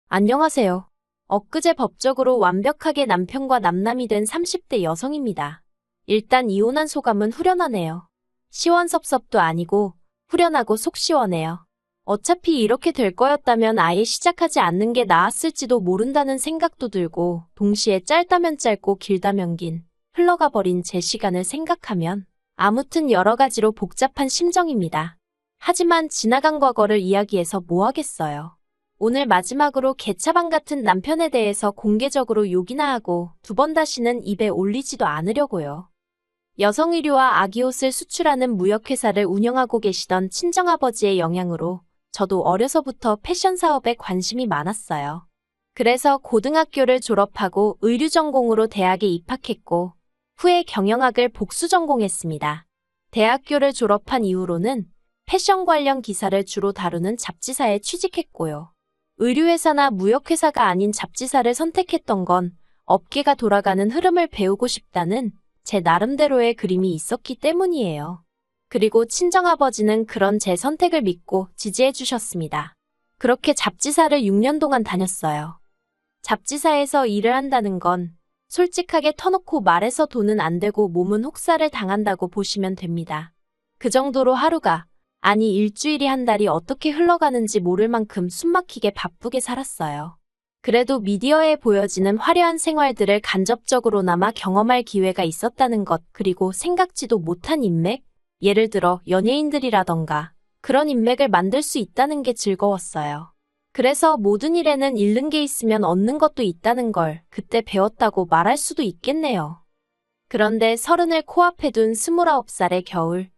안녕하세요. 엊그제 법적으로 완벽하게 남편과 남남이 된 30대 여성입니다. 일단 이혼한 소감은 후련하네요. 시원섭섭도 아니고 후련하고 속 시원해요. 어차피 이렇게 될 거였다면 아예 시작하지 않는 게 나았을지도 모른다는 생각도 들고 동시에 짧다면 짧고 길다면 긴 흘러가 버린 제 시간을 생각하면 아무튼 여러 가지로 복잡한 심정입니다. 하지만 지나간 과거를 이야기해서 뭐 하겠어요. 오늘 마지막으로 개차반 같은 남편에 대해서 공개적으로 욕이나 하고 두 번 다시는 입에 올리지도 않으려고요. 여성 의류와 아기 옷을 수출하는 무역회사를 운영하고 계시던 친정아버지의 영향으로 저도 어려서부터 패션 사업에 관심이 많았어요. 그래서 고등학교를 졸업하고 의류 전공으로 대학에 입학했고 후에 경영학을 복수 전공했습니다. 대학교를 졸업한 이후로는 패션 관련 기사를 주로 다루는 잡지사에 취직했고요. 의류회사나 무역회사가 아닌 잡지사를 선택했던 건 업계가 돌아가는 흐름을 배우고 싶다는 제 나름대로의 그림이 있었기 때문이에요. 그리고 친정아버지는 그런 제 선택을 믿고 지지해 주셨습니다. 그렇게 잡지사를 6년 동안 다녔어요. 잡지사에서 일을 한다는 건 솔직하게 터놓고 말해서 돈은 안 되고 몸은 혹사를 당한다고 보시면 됩니다. 그 정도로 하루가 아니 일주일이 한 달이 어떻게 흘러가는지 모를 만큼 숨막히게 바쁘게 살았어요. 그래도 미디어에 보여지는 화려한 생활들을 간접적으로나마 경험할 기회가 있었다는 것, 그리고 생각지도 못한 인맥, 예를 들어 연예인들이라던가 그런 인맥을 만들 수 있다는 게 즐거웠어요. 그래서 모든 일에는 잃는 게 있으면 얻는 것도 있다는 걸 그때 배웠다고 말할 수도 있겠네요. 그런데 30을 코앞에 둔 29살의 겨울,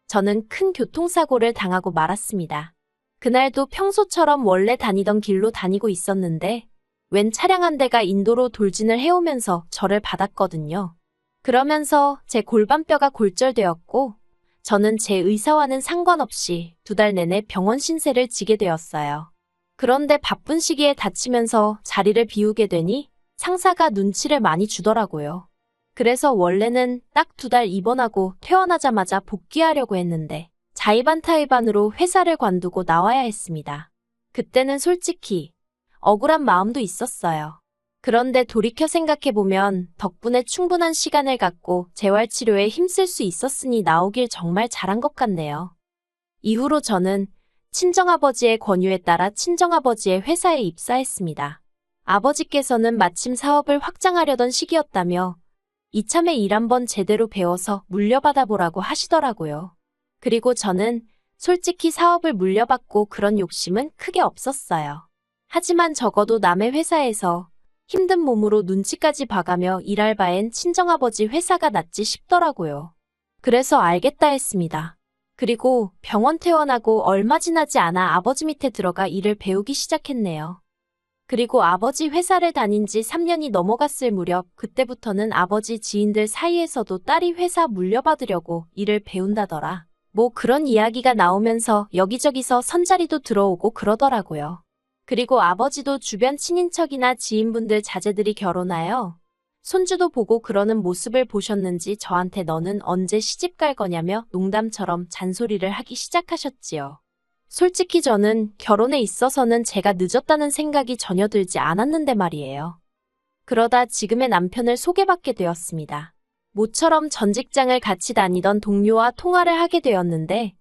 저는 큰 교통사고를 당하고 말았습니다. 그날도 평소처럼 원래 다니던 길로 다니고 있었는데 웬 차량 한 대가 인도로 돌진을 해오면서 저를 받았거든요. 그러면서 제 골반뼈가 골절되었고 저는 제 의사와는 상관없이 2달 내내 병원 신세를 지게 되었어요. 그런데 바쁜 시기에 다치면서 자리를 비우게 되니 상사가 눈치를 많이 주더라고요. 그래서 원래는 딱 2달 입원하고 퇴원하자마자 복귀하려고 했는데 자의반타의반으로 회사를 관두고 나와야 했습니다. 그때는 솔직히 억울한 마음도 있었어요. 그런데 돌이켜 생각해보면 덕분에 충분한 시간을 갖고 재활치료에 힘쓸 수 있었으니 나오길 정말 잘한 것 같네요. 이후로 저는 친정아버지의 권유에 따라 친정아버지의 회사에 입사했습니다. 아버지께서는 마침 사업을 확장하려던 시기였다며 이참에 일 한번 제대로 배워서 물려받아 보라고 하시더라고요. 그리고 저는 솔직히 사업을 물려받고 그런 욕심은 크게 없었어요. 하지만 적어도 남의 회사에서 힘든 몸으로 눈치까지 봐가며 일할 바엔 친정아버지 회사가 낫지 싶더라고요. 그래서 알겠다 했습니다. 그리고 병원 퇴원하고 얼마 지나지 않아 아버지 밑에 들어가 일을 배우기 시작했네요. 그리고 아버지 회사를 다닌 지 3년이 넘어갔을 무렵 그때부터는 아버지 지인들 사이에서도 딸이 회사 물려받으려고 일을 배운다더라. 뭐 그런 이야기가 나오면서 여기저기서 선자리도 들어오고 그러더라고요. 그리고 아버지도 주변 친인척이나 지인분들 자제들이 결혼하여 손주도 보고 그러는 모습을 보셨는지 저한테 너는 언제 시집 갈 거냐며 농담처럼 잔소리를 하기 시작하셨지요. 솔직히 저는 결혼에 있어서는 제가 늦었다는 생각이 전혀 들지 않았는데 말이에요. 그러다 지금의 남편을 소개받게 되었습니다. 모처럼 전 직장을 같이 다니던 동료와 통화를 하게 되었는데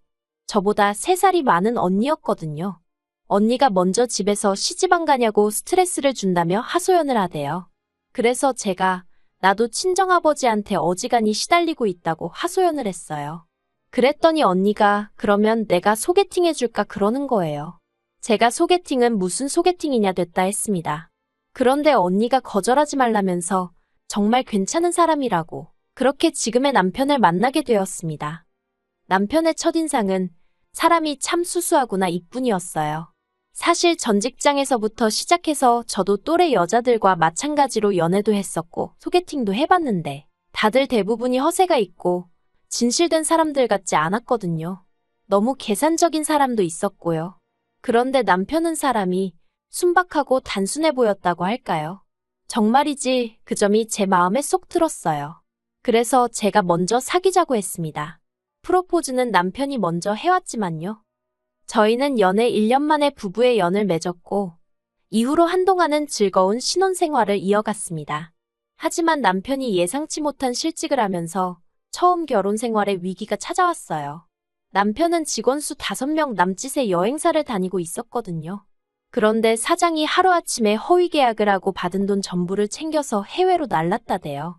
저보다 3살이 많은 언니였거든요. 언니가 먼저 집에서 시집 안 가냐고 스트레스를 준다며 하소연을 하대요. 그래서 제가 나도 친정아버지한테 어지간히 시달리고 있다고 하소연을 했어요. 그랬더니 언니가 그러면 내가 소개팅 해줄까 그러는 거예요. 제가 소개팅은 무슨 소개팅이냐 됐다 했습니다. 그런데 언니가 거절하지 말라면서 정말 괜찮은 사람이라고 그렇게 지금의 남편을 만나게 되었습니다. 남편의 첫인상은 사람이 참 수수하구나 이뿐이었어요. 사실 전 직장에서부터 시작해서 저도 또래 여자들과 마찬가지로 연애도 했었고 소개팅도 해봤는데 다들 대부분이 허세가 있고 진실된 사람들 같지 않았거든요. 너무 계산적인 사람도 있었고요. 그런데 남편은 사람이 순박하고 단순해 보였다고 할까요? 정말이지 그 점이 제 마음에 쏙 들었어요. 그래서 제가 먼저 사귀자고 했습니다. 프로포즈는 남편이 먼저 해왔지만요. 저희는 연애 1년 만에 부부의 연을 맺었고 이후로 한동안은 즐거운 신혼생활을 이어갔습니다. 하지만 남편이 예상치 못한 실직을 하면서 처음 결혼 생활에 위기가 찾아왔어요. 남편은 직원 수 5명 남짓의 여행사를 다니고 있었거든요. 그런데 사장이 하루아침에 허위 계약을 하고 받은 돈 전부를 챙겨서 해외로 날랐다대요.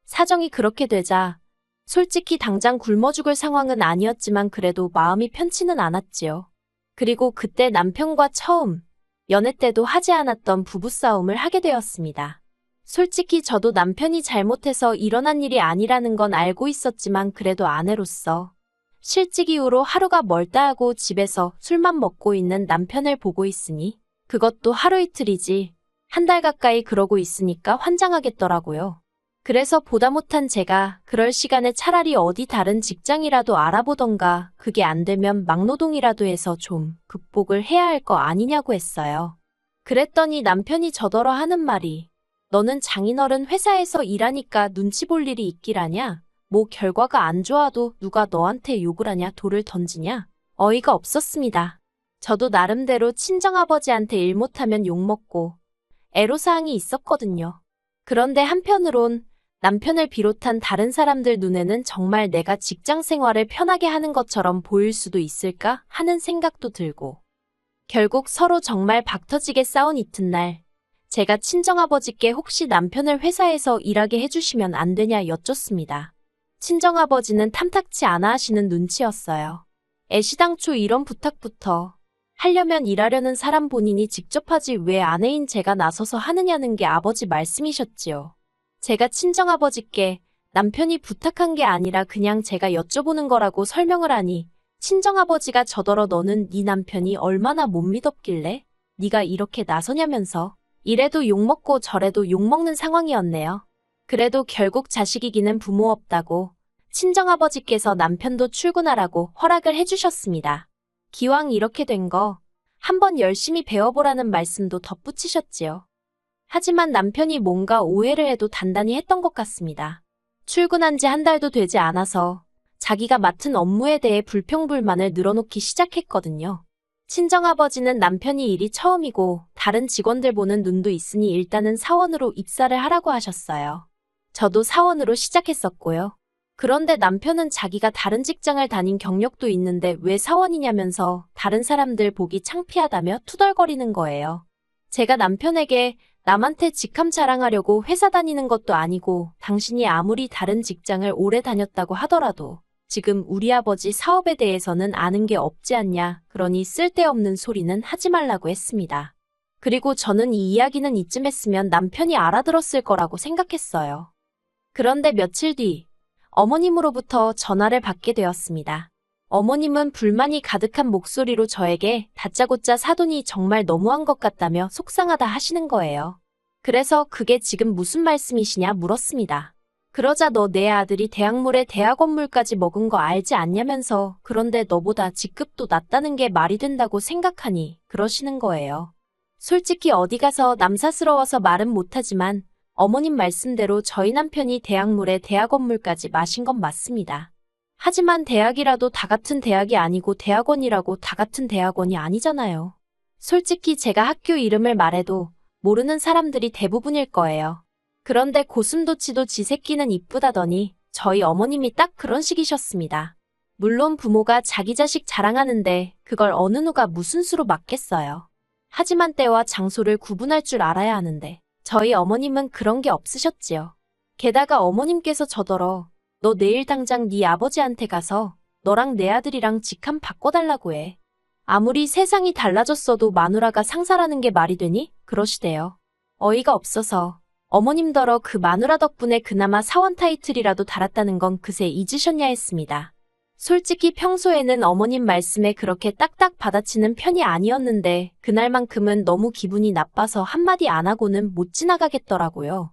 사정이 그렇게 되자 솔직히 당장 굶어 죽을 상황은 아니었지만 그래도 마음이 편치는 않았지요. 그리고 그때 남편과 처음 연애 때도 하지 않았던 부부싸움을 하게 되었습니다. 솔직히 저도 남편이 잘못해서 일어난 일이 아니라는 건 알고 있었지만 그래도 아내로서 실직 이후로 하루가 멀다 하고 집에서 술만 먹고 있는 남편을 보고 있으니 그것도 하루 이틀이지 한 달 가까이 그러고 있으니까 환장하겠더라고요. 그래서 보다 못한 제가 그럴 시간에 차라리 어디 다른 직장이라도 알아보던가 그게 안 되면 막노동이라도 해서 좀 극복을 해야 할 거 아니냐고 했어요. 그랬더니 남편이 저더러 하는 말이 너는 장인어른 회사에서 일하니까 눈치 볼 일이 있기라냐? 뭐 결과가 안 좋아도 누가 너한테 욕을 하냐 돌을 던지냐? 어이가 없었습니다. 저도 나름대로 친정아버지한테 일 못하면 욕먹고 애로사항이 있었거든요. 그런데 한편으론 남편을 비롯한 다른 사람들 눈에는 정말 내가 직장 생활을 편하게 하는 것처럼 보일 수도 있을까 하는 생각도 들고 결국 서로 정말 박터지게 싸운 이튿날 제가 친정아버지께 혹시 남편을 회사에서 일하게 해주시면 안 되냐 여쭙습니다. 친정아버지는 탐탁치 않아 하시는 눈치였어요. 애시당초 이런 부탁부터 하려면 일하려는 사람 본인이 직접 하지 왜 아내인 제가 나서서 하느냐는 게 아버지 말씀이셨지요. 제가 친정아버지께 남편이 부탁한 게 아니라 그냥 제가 여쭤보는 거라고 설명을 하니 친정아버지가 저더러 너는 네 남편이 얼마나 못 믿었길래 네가 이렇게 나서냐면서 이래도 욕먹고 저래도 욕먹는 상황이었네요. 그래도 결국 자식 이기는 부모 없다고 친정아버지께서 남편도 출근하라고 허락을 해주셨습니다. 기왕 이렇게 된 거 한번 열심히 배워보라는 말씀도 덧붙이셨지요. 하지만 남편이 뭔가 오해를 해도 단단히 했던 것 같습니다. 출근한 지 한 달도 되지 않아서 자기가 맡은 업무에 대해 불평불만을 늘어놓기 시작했거든요. 친정아버지는 남편이 일이 처음이고 다른 직원들 보는 눈도 있으니 일단은 사원으로 입사를 하라고 하셨어요. 저도 사원으로 시작했었고요. 그런데 남편은 자기가 다른 직장을 다닌 경력도 있는데 왜 사원이냐면서 다른 사람들 보기 창피하다며 투덜거리는 거예요. 제가 남편에게 남한테 직함 자랑하려고 회사 다니는 것도 아니고 당신이 아무리 다른 직장을 오래 다녔다고 하더라도 지금 우리 아버지 사업에 대해서는 아는 게 없지 않냐. 그러니 쓸데없는 소리는 하지 말라고 했습니다. 그리고 저는 이 이야기는 이쯤 했으면 남편이 알아들었을 거라고 생각했어요. 그런데 며칠 뒤 어머님으로부터 전화를 받게 되었습니다. 어머님은 불만이 가득한 목소리로 저에게 다짜고짜 사돈이 정말 너무한 것 같다며 속상하다 하시는 거예요. 그래서 그게 지금 무슨 말씀이시냐 물었습니다. 그러자 너 내 아들이 대학물에 대학원물까지 먹은 거 알지 않냐면서 그런데 너보다 직급도 낮다는 게 말이 된다고 생각하니 그러시는 거예요. 솔직히 어디 가서 남사스러워서 말은 못하지만 어머님 말씀대로 저희 남편이 대학물에 대학원물까지 마신 건 맞습니다. 하지만 대학이라도 다 같은 대학이 아니고 대학원이라고 다 같은 대학원이 아니잖아요. 솔직히 제가 학교 이름을 말해도 모르는 사람들이 대부분일 거예요. 그런데 고슴도치도 지 새끼는 이쁘다더니 저희 어머님이 딱 그런 식이셨습니다. 물론 부모가 자기 자식 자랑하는데 그걸 어느 누가 무슨 수로 막겠어요. 하지만 때와 장소를 구분할 줄 알아야 하는데 저희 어머님은 그런 게 없으셨지요. 게다가 어머님께서 저더러 너 내일 당장 네 아버지한테 가서 너랑 내 아들이랑 직함 바꿔달라고 해. 아무리 세상이 달라졌어도 마누라가 상사라는 게 말이 되니? 그러시대요. 어이가 없어서 어머님더러 그 마누라 덕분에 그나마 사원 타이틀이라도 달았다는 건 그새 잊으셨냐 했습니다. 솔직히 평소에는 어머님 말씀에 그렇게 딱딱 받아치는 편이 아니었는데 그날만큼은 너무 기분이 나빠서 한마디 안 하고는 못 지나가겠더라고요.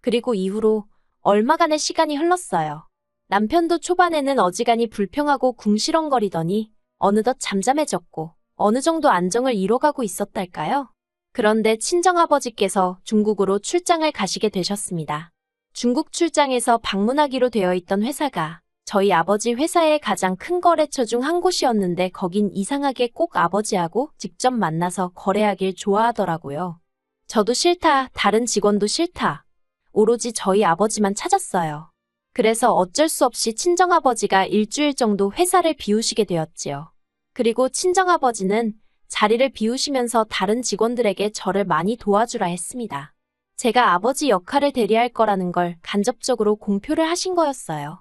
그리고 이후로 얼마간의 시간이 흘렀어요. 남편도 초반에는 어지간히 불평하고 궁시렁거리더니 어느덧 잠잠해졌고 어느 정도 안정을 이뤄가고 있었달까요? 그런데 친정아버지께서 중국으로 출장을 가시게 되셨습니다. 중국 출장에서 방문하기로 되어 있던 회사가 저희 아버지 회사의 가장 큰 거래처 중 한 곳이었는데 거긴 이상하게 꼭 아버지하고 직접 만나서 거래하길 좋아하더라고요. 저도 싫다, 다른 직원도 싫다. 오로지 저희 아버지만 찾았어요. 그래서 어쩔 수 없이 친정아버지가 일주일 정도 회사를 비우시게 되었지요. 그리고 친정아버지는 자리를 비우시면서 다른 직원들에게 저를 많이 도와주라 했습니다. 제가 아버지 역할을 대리할 거라는 걸 간접적으로 공표를 하신 거였어요.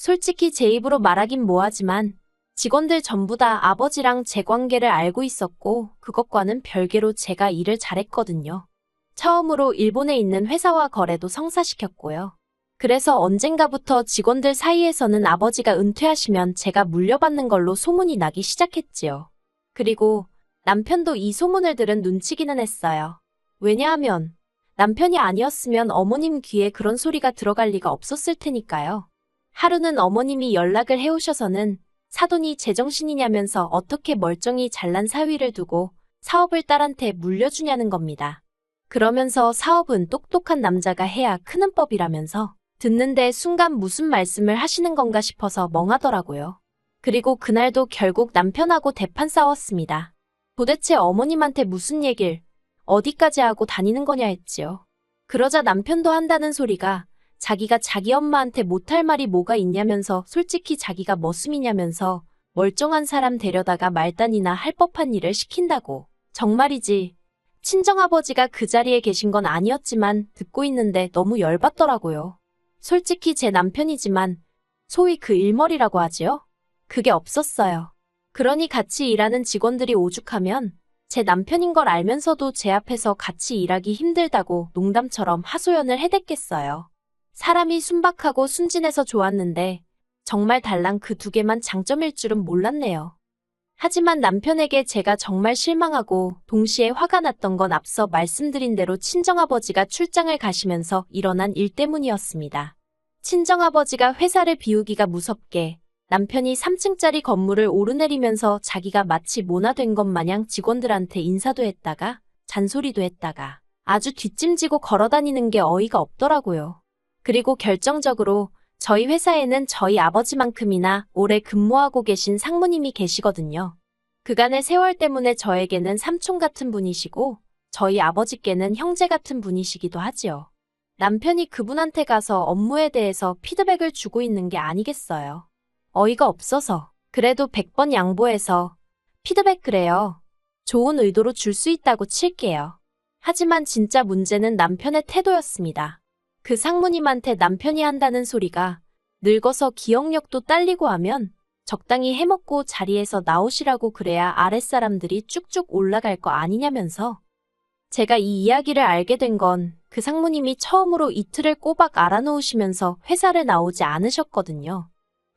솔직히 제 입으로 말하긴 뭐하지만 직원들 전부 다 아버지랑 제 관계를 알고 있었고 그것과는 별개로 제가 일을 잘했거든요. 처음으로 일본에 있는 회사와 거래도 성사시켰고요. 그래서 언젠가부터 직원들 사이에서는 아버지가 은퇴하시면 제가 물려받는 걸로 소문이 나기 시작했지요. 그리고 남편도 이 소문을 들은 눈치기는 했어요. 왜냐하면 남편이 아니었으면 어머님 귀에 그런 소리가 들어갈 리가 없었을 테니까요. 하루는 어머님이 연락을 해오셔서는 사돈이 제정신이냐면서 어떻게 멀쩡히 잘난 사위를 두고 사업을 딸한테 물려주냐는 겁니다. 그러면서 사업은 똑똑한 남자가 해야 크는 법이라면서 듣는데 순간 무슨 말씀을 하시는 건가 싶어서 멍하더라고요. 그리고 그날도 결국 남편하고 대판 싸웠습니다. 도대체 어머님한테 무슨 얘길 어디까지 하고 다니는 거냐 했지요. 그러자 남편도 한다는 소리가 자기가 자기 엄마한테 못할 말이 뭐가 있냐면서 솔직히 자기가 머슴이냐면서 멀쩡한 사람 데려다가 말단이나 할 법한 일을 시킨다고. 정말이지. 친정아버지가 그 자리에 계신 건 아니었지만 듣고 있는데 너무 열받더라고요. 솔직히 제 남편이지만 소위 그 일머리라고 하지요? 그게 없었어요. 그러니 같이 일하는 직원들이 오죽하면 제 남편인 걸 알면서도 제 앞에서 같이 일하기 힘들다고 농담처럼 하소연을 해댔겠어요. 사람이 순박하고 순진해서 좋았는데 정말 달랑 그 두 개만 장점일 줄은 몰랐네요. 하지만 남편에게 제가 정말 실망하고 동시에 화가 났던 건 앞서 말씀드린 대로 친정아버지가 출장을 가시면서 일어난 일 때문이었습니다. 친정아버지가 회사를 비우기가 무섭게 남편이 3층짜리 건물을 오르내리면서 자기가 마치 모나된 것 마냥 직원들한테 인사도 했다가 잔소리도 했다가 아주 뒷짐지고 걸어다니는 게 어이가 없더라고요. 그리고 결정적으로 저희 회사에는 저희 아버지만큼이나 오래 근무하고 계신 상무님이 계시거든요. 그간의 세월 때문에 저에게는 삼촌 같은 분이시고 저희 아버지께는 형제 같은 분이시기도 하지요. 남편이 그분한테 가서 업무에 대해서 피드백을 주고 있는 게 아니겠어요. 어이가 없어서. 그래도 100번 양보해서 피드백 그래요. 좋은 의도로 줄 수 있다고 칠게요. 하지만 진짜 문제는 남편의 태도였습니다. 그 상무님한테 남편이 한다는 소리가 늙어서 기억력도 딸리고 하면 적당히 해먹고 자리에서 나오시라고 그래야 아랫사람들이 쭉쭉 올라갈 거 아니냐면서. 제가 이 이야기를 알게 된 건 그 상무님이 처음으로 이틀을 꼬박 알아놓으시면서 회사를 나오지 않으셨거든요.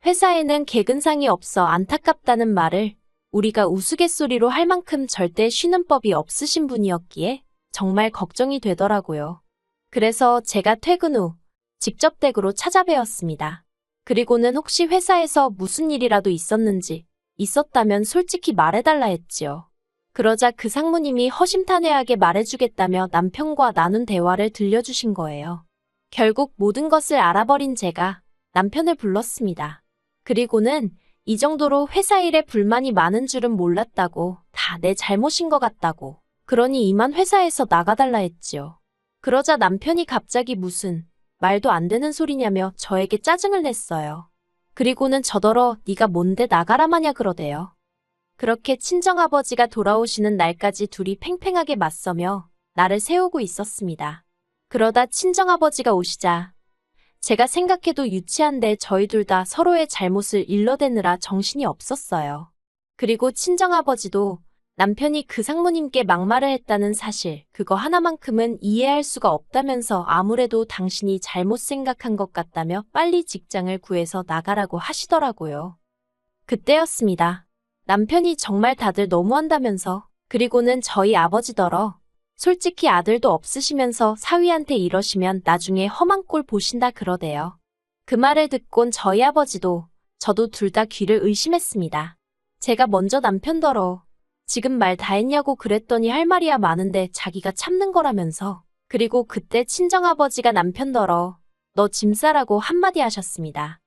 회사에는 개근상이 없어 안타깝다는 말을 우리가 우스갯소리로 할 만큼 절대 쉬는 법이 없으신 분이었기에 정말 걱정이 되더라고요. 그래서 제가 퇴근 후 직접 댁으로 찾아뵈었습니다. 그리고는 혹시 회사에서 무슨 일이라도 있었다면 솔직히 말해달라 했지요. 그러자 그 상무님이 허심탄회하게 말해주겠다며 남편과 나눈 대화를 들려주신 거예요. 결국 모든 것을 알아버린 제가 남편을 불렀습니다. 그리고는 이 정도로 회사 일에 불만이 많은 줄은 몰랐다고, 다 내 잘못인 것 같다고, 그러니 이만 회사에서 나가달라 했지요. 그러자 남편이 갑자기 무슨 말도 안 되는 소리냐며 저에게 짜증을 냈어요. 그리고는 저더러 네가 뭔데 나가라 마냐 그러대요. 그렇게 친정아버지가 돌아오시는 날까지 둘이 팽팽하게 맞서며 나를 세우고 있었습니다. 그러다 친정아버지가 오시자 제가 생각해도 유치한데 저희 둘 다 서로의 잘못을 일러대느라 정신이 없었어요. 그리고 친정아버지도 남편이 그 상무님께 막말을 했다는 사실, 그거 하나만큼은 이해할 수가 없다면서 아무래도 당신이 잘못 생각한 것 같다며 빨리 직장을 구해서 나가라고 하시더라고요. 그때였습니다. 남편이 정말 다들 너무한다면서. 그리고는 저희 아버지더러 솔직히 아들도 없으시면서 사위한테 이러시면 나중에 험한 꼴 보신다 그러대요. 그 말을 듣곤 저희 아버지도 저도 둘 다 귀를 의심했습니다. 제가 먼저 남편더러 지금 말 다 했냐고 그랬더니 할 말이야 많은데 자기가 참는 거라면서. 그리고 그때 친정아버지가 남편더러 너 짐 싸라고 한마디 하셨습니다.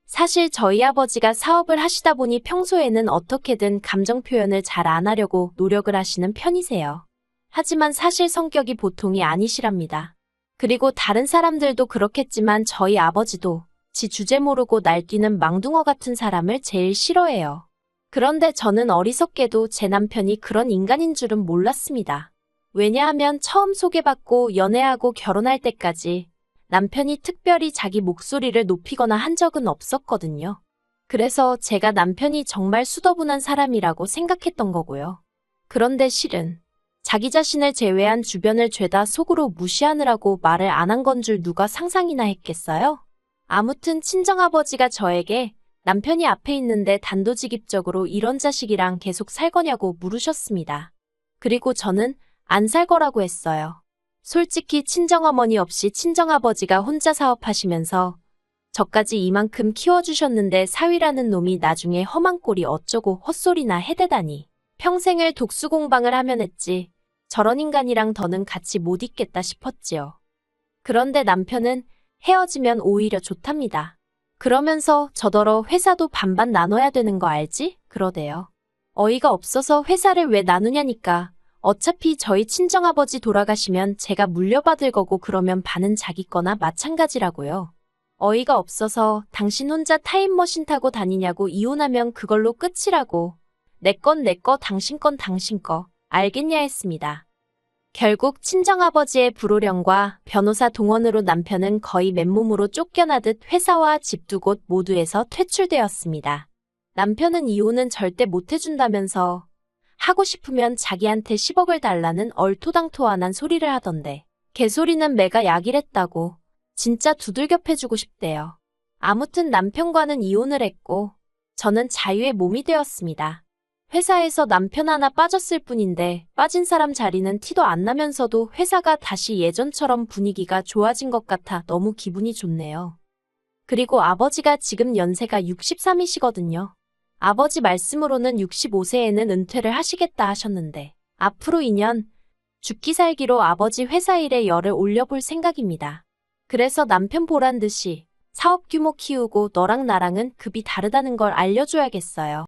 사실 저희 아버지가 사업을 하시다 보니 평소에는 어떻게든 감정 표현을 잘 안 하려고 노력을 하시는 편이세요. 하지만 사실 성격이 보통이 아니시랍니다. 그리고 다른 사람들도 그렇겠지만 저희 아버지도 지 주제 모르고 날뛰는 망둥어 같은 사람을 제일 싫어해요. 그런데 저는 어리석게도 제 남편이 그런 인간인 줄은 몰랐습니다. 왜냐하면 처음 소개받고 연애하고 결혼할 때까지 남편이 특별히 자기 목소리를 높이거나 한 적은 없었거든요. 그래서 제가 남편이 정말 수더분한 사람이라고 생각했던 거고요. 그런데 실은 자기 자신을 제외한 주변을 죄다 속으로 무시하느라고 말을 안 한 건 줄 누가 상상이나 했겠어요? 아무튼 친정아버지가 저에게 남편이 앞에 있는데 단도직입적으로 이런 자식이랑 계속 살 거냐고 물으셨습니다. 그리고 저는 안 살 거라고 했어요. 솔직히 친정어머니 없이 친정아버지가 혼자 사업하시면서 저까지 이만큼 키워주셨는데 사위라는 놈이 나중에 험한 꼴이 어쩌고 헛소리나 해대다니. 평생을 독수공방을 하면 했지. 저런 인간이랑 더는 같이 못 있겠다 싶었지요. 그런데 남편은 헤어지면 오히려 좋답니다. 그러면서 저더러 회사도 반반 나눠야 되는 거 알지? 그러대요. 어이가 없어서 회사를 왜 나누냐니까. 어차피 저희 친정아버지 돌아가시면 제가 물려받을 거고 그러면 반은 자기 거나 마찬가지라고요. 어이가 없어서 당신 혼자 타임머신 타고 다니냐고 이혼하면 그걸로 끝이라고. 내 건 내 거, 당신 건 당신 거. 알겠냐 했습니다. 결국 친정아버지의 불호령과 변호사 동원으로 남편은 거의 맨몸으로 쫓겨나듯 회사와 집 두 곳 모두에서 퇴출되었습니다. 남편은 이혼은 절대 못 해준다면서 하고 싶으면 자기한테 10억을 달라는 얼토당토안한 소리를 하던데 개소리는 매가 약이랬다고 진짜 두들겨 패주고 싶대요. 아무튼 남편과는 이혼을 했고 저는 자유의 몸이 되었습니다. 회사에서 남편 하나 빠졌을 뿐인데 빠진 사람 자리는 티도 안 나면서도 회사가 다시 예전처럼 분위기가 좋아진 것 같아 너무 기분이 좋네요. 그리고 아버지가 지금 연세가 63이시거든요. 아버지 말씀으로는 65세에는 은퇴를 하시겠다 하셨는데 앞으로 2년 죽기 살기로 아버지 회사 일에 열을 올려볼 생각입니다. 그래서 남편 보란 듯이 사업 규모 키우고 너랑 나랑은 급이 다르다는 걸 알려줘야겠어요.